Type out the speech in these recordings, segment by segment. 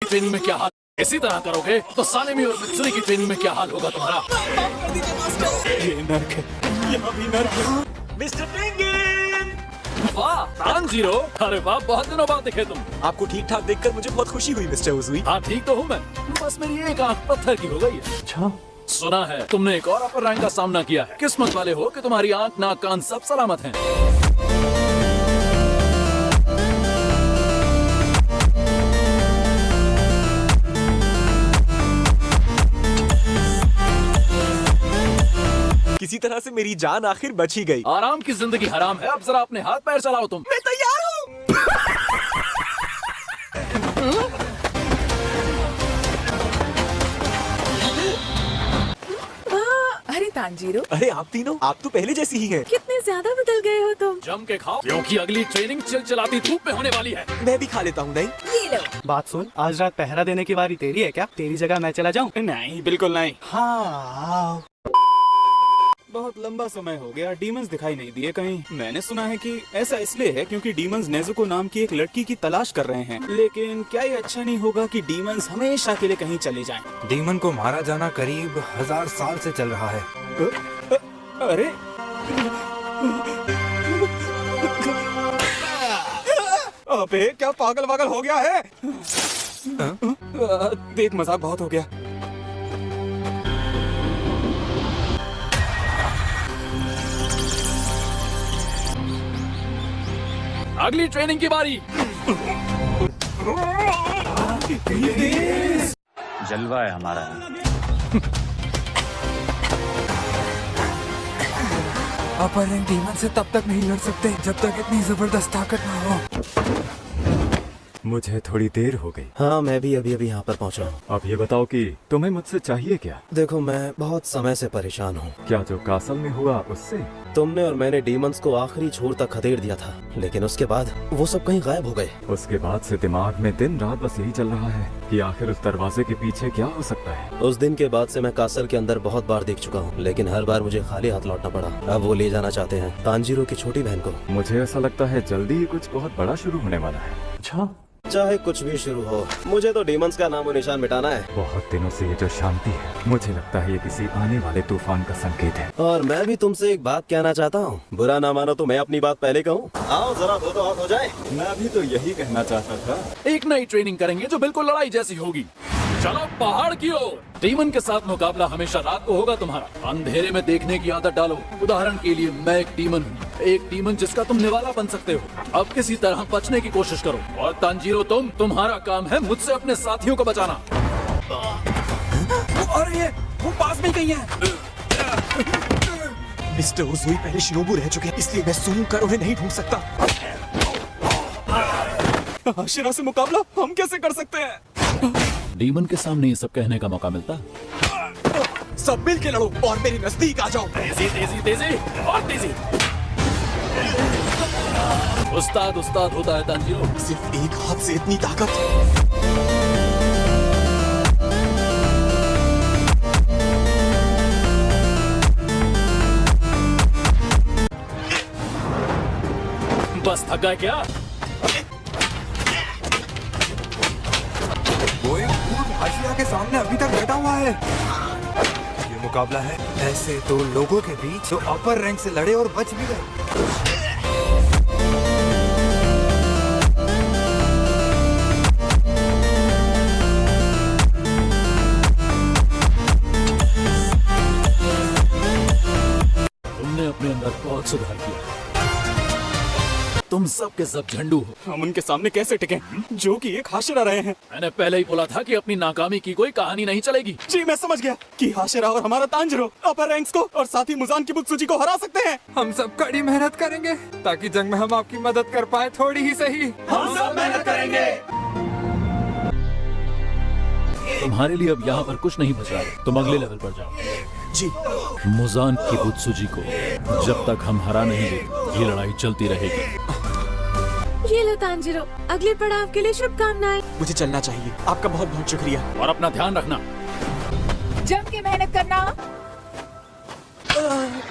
Training में क्या हाल, इसी तरह करोगे तो सानेमी और मित्सुरी की ट्रेनिंग में क्या हाल होगा तुम्हारा। ये नर्क है, यहाँ भी नर्क है। Mister penguin! वाह तानजीरो, अरे वाह, बहुत दिनों बाद दिखे तुम। आपको ठीक ठाक देखकर मुझे बहुत खुशी हुई मिस्टर उजुई। हाँ ठीक तो हूँ मैं, बस मेरी एक आंख पत्थर की हो गई है। अच्छा, सुना है तुमने एक और अपर रैंक का सामना किया है। किस्मत वाले हो कि तुम्हारी आंख नाक कान सब सलामत हैं। किसी तरह से मेरी जान आखिर बच ही गई। आराम की जिंदगी हराम है, अब जरा अपने हाथ पैर चलाओ तुम। मैं तैयार हूँ। अरे तानजीरो, अरे आप तीनों, आप तो पहले जैसी ही हैं। कितने ज्यादा बदल गए हो तुम। जम के खाओ, क्योंकि अगली ट्रेनिंग चिलचिलाती धूप में होने वाली है। मैं भी खा लेता हूँ। नहीं, ये लो। बात सुन, आज रात पहरा देने की बारी तेरी है क्या? तेरी जगह मैं चला जाऊं? नहीं बिल्कुल नहीं। हाँ, बहुत लंबा समय हो गया, डीमंस दिखाई नहीं दिए कहीं। मैंने सुना है कि ऐसा इसलिए है क्योंकि डीमंस नेजुको नाम की एक लड़की की तलाश कर रहे हैं। लेकिन क्या ये अच्छा नहीं होगा कि डीमंस हमेशा के लिए कहीं चले जाएं? डीमन को मारा जाना करीब 1000 साल से चल रहा है। अरे अबे क्या पागल वागल हो गया है? देख मजाक बहुत हो गया। अगली ट्रेनिंग की बारी। जलवा है हमारा। अपर रैंक डीमन से तब तक नहीं लड़ सकते जब तक इतनी जबरदस्त ताकत ना हो। मुझे थोड़ी देर हो गई। हाँ, मैं भी अभी यहाँ पर पहुँचा हूँ। अब ये बताओ कि तुम्हें मुझसे चाहिए क्या? देखो, मैं बहुत समय से परेशान हूँ। क्या जो कासल में हुआ उससे? तुमने और मैंने डीमंस को आखिरी छोर तक खदेड़ दिया था, लेकिन उसके बाद वो सब कहीं गायब हो गए। उसके बाद से दिमाग में दिन रात बस यही चल रहा है कि आखिर उस दरवाजे के पीछे क्या हो सकता है। उस दिन के बाद से मैं कासल के अंदर बहुत बार देख चुका हूँ, लेकिन हर बार मुझे खाली हाथ लौटना पड़ा। अब वो ले जाना चाहते हैं तानजीरो की छोटी बहन को। मुझे ऐसा लगता है जल्दी ही कुछ बहुत बड़ा शुरू होने वाला है। अच्छा, चाहे कुछ भी शुरू हो, मुझे तो डीमंस का नामो निशान मिटाना है। बहुत दिनों से ये जो शांति है, मुझे लगता है ये किसी आने वाले तूफान का संकेत है। और मैं भी तुमसे एक बात कहना चाहता हूँ। बुरा ना मानो तो मैं अपनी बात पहले कहूँ। आओ जरा दो तो हाथ हो जाए। मैं भी तो यही कहना चाहता था। एक नई ट्रेनिंग करेंगे जो बिल्कुल लड़ाई जैसी होगी। चलो पहाड़ की ओर। डीमन के साथ मुकाबला हमेशा रात को होगा तुम्हारा। अंधेरे में देखने की आदत डालो। उदाहरण के लिए मैं एक डीमन हूँ, एक डीमन जिसका तुम निवाला बन सकते हो। अब किसी तरह बचने की कोशिश करो। और तानजीरो, तुम्हारा काम है मुझसे अपने साथियों को बचाना। और ये वो पास में कहीं है। मिस्टर उजुई पहले शिनोबू रह चुके हैं, इसलिए मैं सूंघ कर उन्हें नहीं ढूंढ सकता। हाशिरा से मुकाबला हम कैसे कर सकते हैं? डीमन के सामने ये सब कहने का मौका मिलता। सब मिल के लड़ो और मेरे नजदीक आ जाओ। तेजी तेजी तेजी और तेजी। उस्ताद उस्ताद होता है तानजीरो। सिर्फ एक हाथ से इतनी ताकत। बस थक गए क्या? वो एक भूत हाशिया के सामने अभी तक बैठा हुआ है। ये मुकाबला है ऐसे दो लोगों के बीच जो अपर रैंक से लड़े और बच भी गए। तुमने अपने अंदर बहुत सुधार किया। तुम सब के सब झंडू हो। हम उनके सामने कैसे टिके जो कि एक हाशिरा रहे हैं? मैंने पहले ही बोला था कि अपनी नाकामी की कोई कहानी नहीं चलेगी। जी मैं समझ गया कि हाशिरा और हमारा तानजीरो अपर रैंक्स को और साथ ही मुजान की बुत्सुजी को हरा सकते हैं। हम सब कड़ी मेहनत करेंगे ताकि जंग में हम आपकी मदद कर पाए, थोड़ी ही सही। हम सब मेहनत करेंगे। तुम्हारे लिए अब यहाँ पर कुछ नहीं बचा है। तुम अगले लेवल पर जाओ। जी मुजान की बुत्सुजी को जब तक हम हरा नहीं देंगे, ये लड़ाई चलती रहेगी। ये लो तानजीरो, अगले पड़ाव के लिए शुभकामनाएं। मुझे चलना चाहिए। आपका बहुत बहुत शुक्रिया। और अपना ध्यान रखना। जम के मेहनत करना।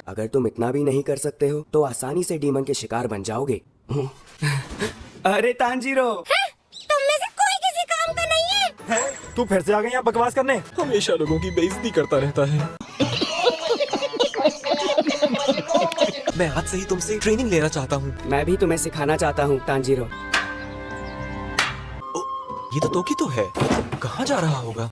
अगर तुम इतना भी नहीं कर सकते हो तो आसानी से डीमन के शिकार बन जाओगे। अरे तानजीरो, तुम में से कोई किसी काम का नहीं है। तू फिर से आ गई यहाँ बकवास करने। हमेशा लोगों की बेइज्जती करता रहता है। मैं आज से ही तुमसे ट्रेनिंग लेना चाहता हूँ। मैं भी तुम्हें सिखाना चाहता हूँ तांजीरो। ये तो तोकी तो है, कहाँ जा रहा होगा?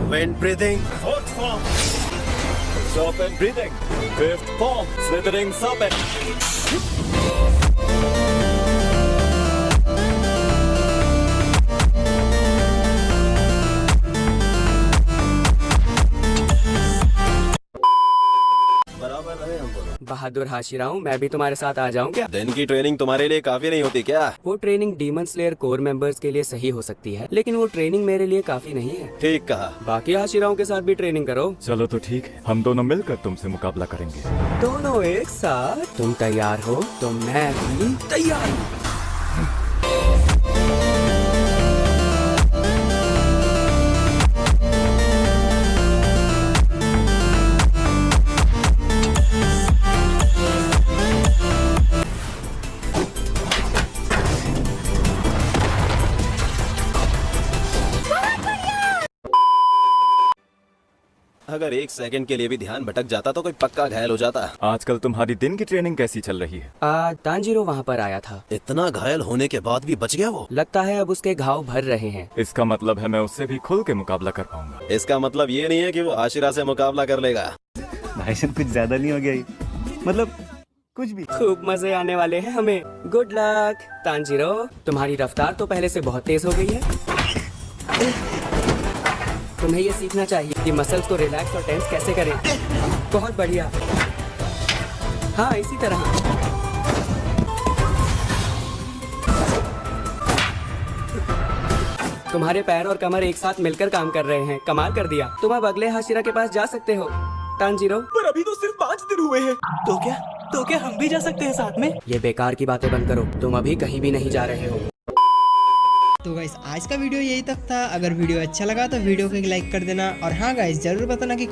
Wind breathing. Fourth form, serpent breathing. Fifth form, slithering serpent. बराबर रहे हम दोनों। बहादुर हाशिराओं, मैं भी तुम्हारे साथ आ जाऊँ क्या? दिन की ट्रेनिंग तुम्हारे लिए काफी नहीं होती क्या? वो training demon slayer core members के लिए सही हो सकती है, लेकिन वो ट्रेनिंग मेरे लिए काफी नहीं है। ठीक कहा। बाकी हाशिराओं के साथ भी ट्रेनिंग करो। चलो तो ठीक है, हम दोनों मिलकर तुमसे मुकाबला करेंगे। दोनों एक साथ? तुम तैयार हो तो मैं भी तैयार हूँ। अगर एक सेकंड के लिए भी ध्यान भटक जाता तो कोई पक्का घायल हो जाता। आजकल तुम्हारी दिन की ट्रेनिंग कैसी चल रही है? तांजीरो वहाँ पर आया था। इतना घायल होने के बाद भी बच गया वो? लगता है अब उसके घाव भर रहे हैं। इसका मतलब है मैं उससे भी खुल के मुकाबला कर पाऊंगा। इसका मतलब ये नहीं है कि वो आशिरा से मुकाबला कर लेगा। भाईजान कुछ ज्यादा नहीं हो गया? मतलब कुछ भी। खूब मजे आने वाले हैं हमें। गुड लक तांजीरो, तुम्हारी रफ्तार तो पहले से बहुत तेज हो गई है। तुम्हें ये सीखना चाहिए कि मसल्स को रिलैक्स और टेंस कैसे करें। बहुत बढ़िया। हाँ, इसी तरह। तुम्हारे पैर और कमर एक साथ मिलकर काम कर रहे हैं। कमाल कर दिया। तुम अब अगले हाशिरा के पास जा सकते हो तांजीरो। पर अभी तो सिर्फ 5 दिन हुए हैं। तो क्या हम भी जा सकते हैं साथ में? ये बेकार की बातें बंद करो। तुम अभी कहीं भी नहीं जा रहे हो। तो गाइस आज का वीडियो यही तक था। अगर वीडियो अच्छा लगा तो वीडियो को एक लाइक कर देना, और हाँ गाइस जरूर बताना कि